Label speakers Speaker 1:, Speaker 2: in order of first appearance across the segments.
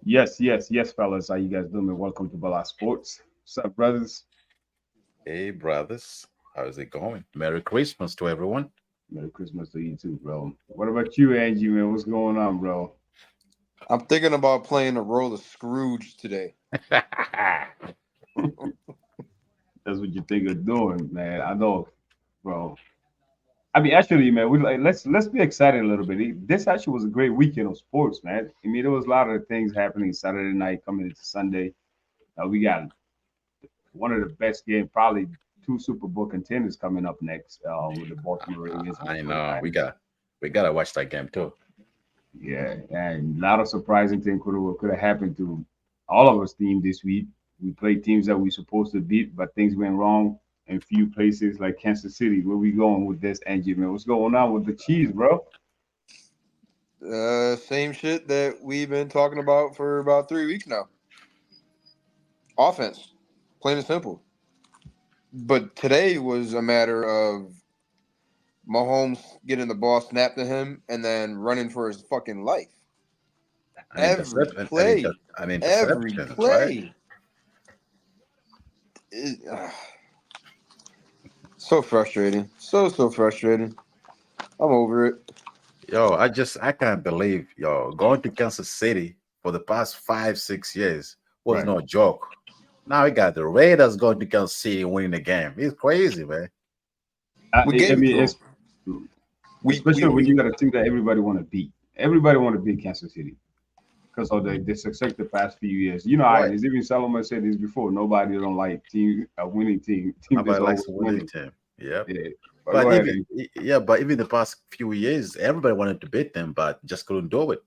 Speaker 1: Yes, fellas. How you guys doing? Man? Welcome to Bala Sports. What's up, brothers?
Speaker 2: Hey, brothers. How's it going? Merry Christmas to everyone.
Speaker 1: Merry Christmas to you too, bro. What about you, Angie, man? What's going on, bro?
Speaker 3: I'm thinking about playing the role of Scrooge today.
Speaker 1: That's what you think of doing, man. I know, bro. I mean, actually, man, we like let's be excited a little bit. This actually was a great weekend of sports, man. I mean, there was a lot of things happening Saturday night coming into Sunday. We got one of the best games, probably two Super Bowl contenders coming up next with the Baltimore Ravens and the
Speaker 2: I know
Speaker 1: 49ers.
Speaker 2: we gotta watch that game too.
Speaker 1: Yeah, and a lot of surprising things could have happened to all of us team this week. We played teams that we supposed to beat, but things went wrong in few places like Kansas City. Where we going with this, Angie, man? What's going on with the cheese, bro?
Speaker 3: Same shit that we've been talking about for about 3 weeks now. Offense, plain and simple. But today was a matter of Mahomes getting the ball snapped to him and then running for his fucking life.
Speaker 2: An
Speaker 3: Every
Speaker 2: interception,
Speaker 3: play,
Speaker 2: an
Speaker 3: every
Speaker 2: interception, right?
Speaker 3: play. So frustrating. So frustrating. I'm over it.
Speaker 2: I can't believe going to Kansas City for the past 5, 6 years was
Speaker 1: Right.
Speaker 2: no joke. Now we got the Raiders going to Kansas City winning the game. It's crazy, man.
Speaker 3: We
Speaker 1: I
Speaker 3: gave it
Speaker 1: mean,
Speaker 3: to him.
Speaker 1: it's
Speaker 3: We we
Speaker 1: especially when
Speaker 3: we
Speaker 1: you got a team that everybody want to beat. Everybody want to beat Kansas City because of the success the past few years. You know,
Speaker 2: Right.
Speaker 1: as even Solomon said this before, nobody don't like team a winning team that's
Speaker 2: Nobody likes
Speaker 1: always
Speaker 2: to win the
Speaker 1: winning.
Speaker 2: team. Yep.
Speaker 1: Yeah, but go
Speaker 2: But
Speaker 1: ahead.
Speaker 2: even but even the past few years, everybody wanted to beat them, but just couldn't do it.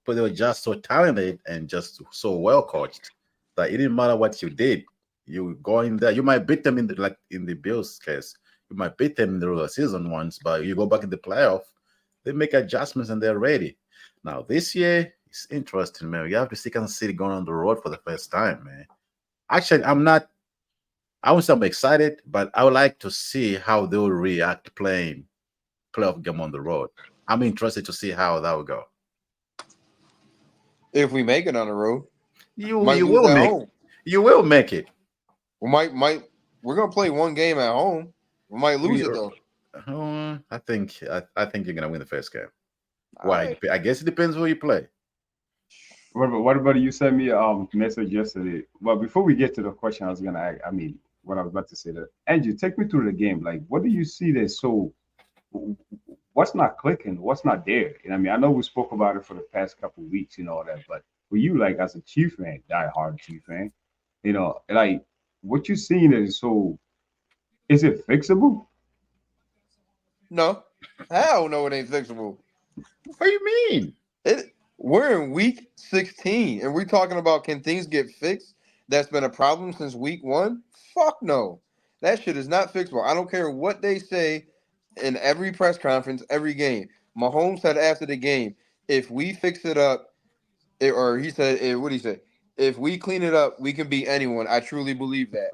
Speaker 2: But they were just so talented and just so well coached that it didn't matter what you did. You go in there, you might beat them in the like in the Bills case. You might beat them in the regular season once, but you go back in the playoff, they make adjustments and they're ready. Now this year it's interesting, man. You have to see Kansas City going on the road for the first time, man. Actually, I won't say I'm excited, but I would like to see how they will react playing playoff game on the road. I'm interested to see how that will go.
Speaker 3: if we make it on the road,
Speaker 2: You
Speaker 3: might
Speaker 2: you
Speaker 3: lose
Speaker 2: will
Speaker 3: at
Speaker 2: make
Speaker 3: home.
Speaker 2: you will make it.
Speaker 3: We're gonna play one game at home. We might lose
Speaker 2: We
Speaker 3: it though.
Speaker 2: I think you're gonna win the first game.
Speaker 3: All
Speaker 2: Why?
Speaker 3: right.
Speaker 2: I guess it depends who you play.
Speaker 1: What about you sent me a message yesterday? Well, before we get to the question, I was gonna ask, I mean, what I was about to say that Angie, take me through the game. Like, what do you see that's so? What's not clicking? What's not there? I mean, I know we spoke about it for the past couple of weeks and all that, but for you, like as a Chief fan, diehard Chief fan, like what you seeing is so. Is it fixable?
Speaker 3: No, hell no, it ain't fixable.
Speaker 2: What do you mean?
Speaker 3: It. We're in week 16, and we're talking about can things get fixed? That's been a problem since week one. Fuck no, that shit is not fixable. I don't care what they say in every press conference, every game. Mahomes said after the game, if we fix it up, or he said, what did he say? If we clean it up, we can beat anyone. I truly believe that.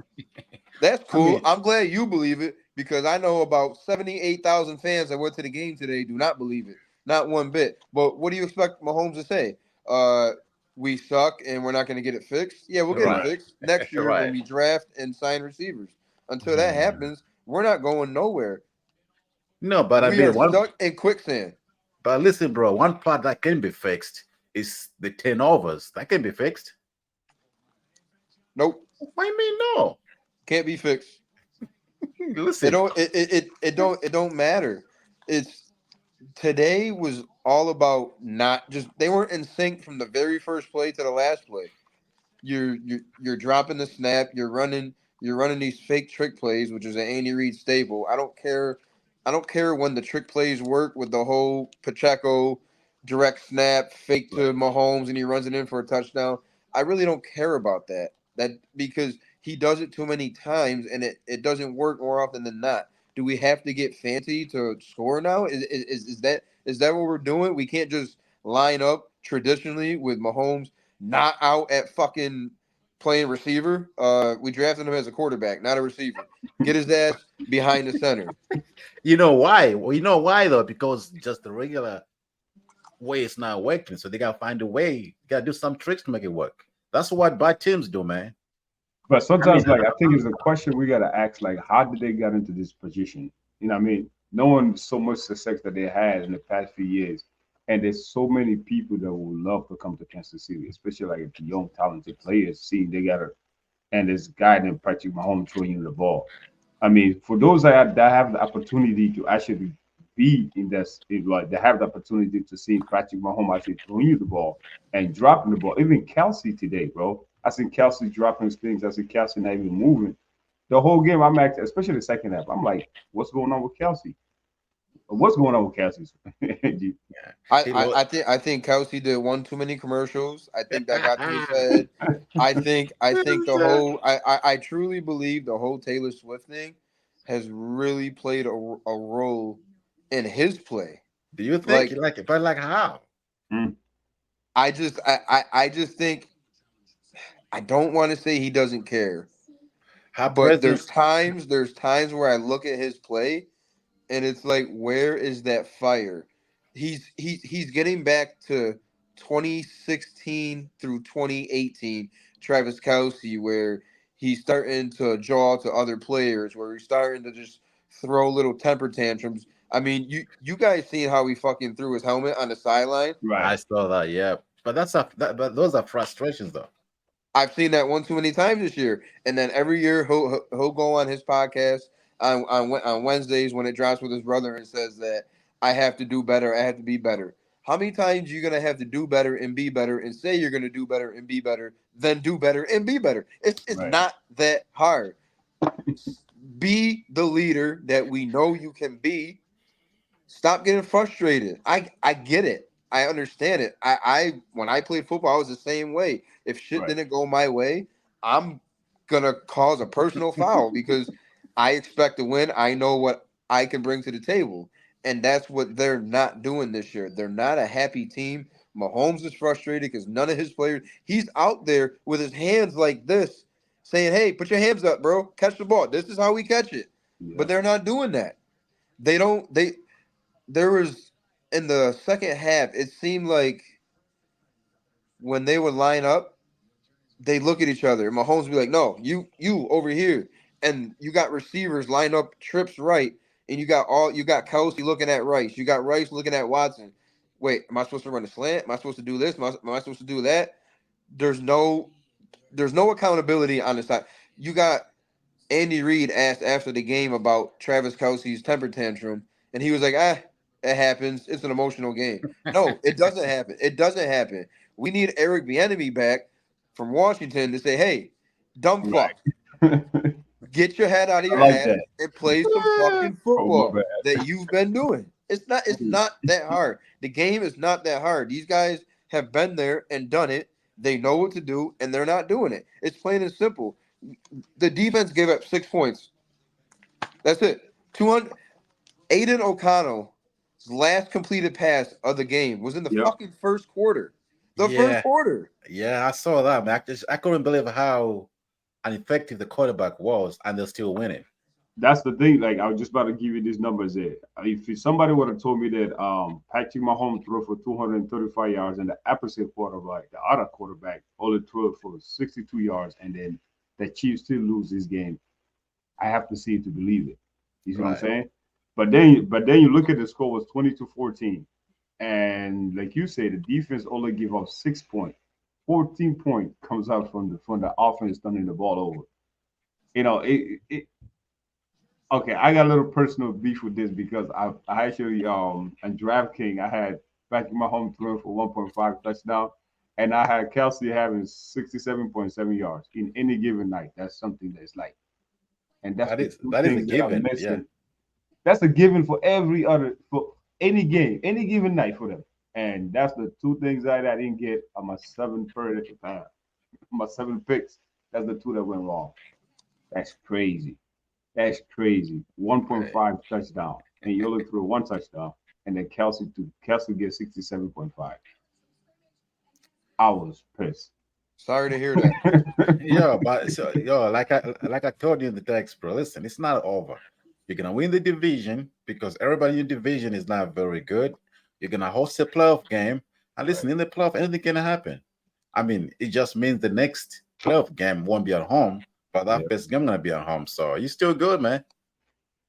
Speaker 3: That's
Speaker 2: I
Speaker 3: cool.
Speaker 2: mean,
Speaker 3: I'm glad you believe it because I know about 78,000 fans that went to the game today do not believe it. Not one bit. But what do you expect Mahomes to say? Uh, we suck and we're not going to get it fixed? Yeah, we'll get it
Speaker 2: right,
Speaker 3: fixed next year when
Speaker 2: right.
Speaker 3: we draft and sign receivers. Until that
Speaker 2: Hmm.
Speaker 3: happens, we're not going nowhere.
Speaker 2: No, but I
Speaker 3: We are
Speaker 2: mean one.
Speaker 3: stuck in quicksand.
Speaker 2: But listen, bro, one part that can be fixed is the turnovers. That can be fixed.
Speaker 3: Nope.
Speaker 2: What do you mean no?
Speaker 3: Can't be fixed. It
Speaker 2: Listen,
Speaker 3: don't it don't matter. It's today was all about not just they weren't in sync from the very first play to the last play. You're dropping the snap. You're running these fake trick plays, which is an Andy Reid staple. I don't care. I don't care when the trick plays work with the whole Pacheco direct snap fake to Mahomes and he runs it in for a touchdown. I really don't care about that. That because he does it too many times and it doesn't work more often than not. Do we have to get fancy to score now? Is that what we're doing? We can't just line up traditionally with Mahomes not out at fucking playing receiver. We drafted him as a quarterback, not a receiver. Get his ass behind the center.
Speaker 2: you know why? Well, you know why though? Because just the regular way it's not working. So they gotta find a way. You gotta do some tricks to make it work. That's what bad teams do, man.
Speaker 1: But
Speaker 2: I mean,
Speaker 1: sometimes, like, I think it's a question we gotta ask, like, how did they get into this position? You know what I mean? Knowing so much success that they had in the past few years, and there's so many people that would love to come to Kansas City, especially like the young, talented players, seeing they got a and this guy named Patrick Mahomes throwing you the ball. I mean, for those that have the opportunity to actually be in this, like they have the opportunity to see Patrick Mahomes actually throwing you the ball and dropping the ball. Even Kelsey today, bro. I seen Kelsey dropping his things. I see Kelsey not even moving. The whole game, I'm actually, especially the second half, I'm like, what's going on with Kelsey? What's going on with Kelsey?
Speaker 2: yeah.
Speaker 3: I,
Speaker 2: He
Speaker 3: I,
Speaker 2: lo-
Speaker 3: I think I think Kelsey did one too many commercials. I think that got to his head. I think the whole I truly believe the whole Taylor Swift thing has really played a role in his play.
Speaker 2: do you think
Speaker 3: Like
Speaker 2: you like it? But like how?
Speaker 1: Mm,
Speaker 3: I just think I don't want to say he doesn't care,
Speaker 2: How
Speaker 3: but
Speaker 2: present?
Speaker 3: there's times where I look at his play and it's like, where is that fire? He's getting back to 2016 through 2018 Travis Kelsey, where he's starting to jaw to other players, where he's starting to just throw little temper tantrums. I mean, you guys seen how he fucking threw his helmet on the sideline?
Speaker 2: I
Speaker 1: right,
Speaker 2: saw that, yeah. But but those are frustrations though.
Speaker 3: I've seen that one too many times this year. And then every year he'll go on his podcast on Wednesdays when it drops with his brother and says that I have to do better. I have to be better. How many times you gonna have to do better and be better and say you're gonna do better and be better, then do better and be better? It's
Speaker 1: right.
Speaker 3: not that hard. Be the leader that we know you can be. Stop getting frustrated. I get it. I understand it. I when I played football, I was the same way. If shit
Speaker 1: Right.
Speaker 3: didn't go my way, I'm gonna cause a personal foul because I expect to win. I know what I can bring to the table. And that's what they're not doing this year. They're not a happy team. Mahomes is frustrated because none of his players, he's out there with his hands like this, saying, hey, put your hands up, bro. Catch the ball. This is how we catch it.
Speaker 1: Yeah.
Speaker 3: But they're not doing that. They don't they there was in the second half, it seemed like when they would line up, they look at each other. And Mahomes would be like, "No, you over here," and you got receivers line up trips right, and you got Kelsey looking at Rice, you got Rice looking at Watson. Wait, am I supposed to run a slant? Am I supposed to do this? Am I supposed to do that? There's no there's no accountability on the side. You got Andy Reid asked after the game about Travis Kelsey's temper tantrum, and he was like, "Ah, it happens. It's an emotional game." No, it doesn't happen. It doesn't happen. We need Eric Bieniemy back from Washington to say, "Hey, dumb fuck,
Speaker 1: Right.
Speaker 3: get your head out of
Speaker 1: I
Speaker 3: your
Speaker 1: like
Speaker 3: ass
Speaker 1: that.
Speaker 3: and play some fucking
Speaker 1: Oh my
Speaker 3: football
Speaker 1: bad.
Speaker 3: that you've been doing." It's not that hard. The game is not that hard. These guys have been there and done it. They know what to do, and they're not doing it. It's plain and simple. The defense gave up 6 points. That's it. 200. Aiden O'Connell's last completed pass of the game was in the
Speaker 1: Yep.
Speaker 3: fucking first quarter. The first
Speaker 2: Yeah,
Speaker 3: quarter.
Speaker 2: yeah, I saw that, man. I couldn't believe how ineffective the quarterback was, and they're still winning.
Speaker 1: That's the thing. Like I was just about to give you these numbers there. If somebody would have told me that Patrick Mahomes threw for 235 yards and the opposite quarterback, the other quarterback, only threw for 62 yards, and then the Chiefs still lose this game, I have to see it to believe it. You see what I'm
Speaker 2: Right.
Speaker 1: saying? But then you look at the score was 20-14, and like you say, the defense only give up 6 points. 14 point comes out from the offense turning the ball over. It okay, I got a little personal beef with this because I actually on DraftKings I had back in my home throwing for 1.5 touchdown, and I had Kelsey having 67.7 yards in any given night. That's something that's like, and that's the two
Speaker 2: That is a
Speaker 1: things that I'm
Speaker 2: given. Yeah.
Speaker 1: missing. That's a given for every other for any game, any given night for them. And that's the two things that I didn't get on my seven picks. That's the two that went wrong. That's crazy. That's crazy.
Speaker 2: Right.
Speaker 1: 1.5 touchdown. And you only threw one touchdown. And then Kelsey gets 67.5. I was pissed.
Speaker 3: Sorry to hear that.
Speaker 2: Yeah, but like I told you in the text, bro. Listen, it's not over. You're gonna win the division because everybody in the division is not very good. You're gonna host a playoff game, and listen, in the playoff, anything can happen. I mean, it just means the next playoff game won't be at home, but that
Speaker 1: Yeah.
Speaker 2: first game gonna be at home. So you're still good, man.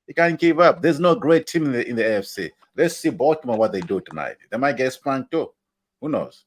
Speaker 2: You can't give up. There's no great team in the AFC. Let's see Baltimore what they do tonight. They might get spanked too. Who knows?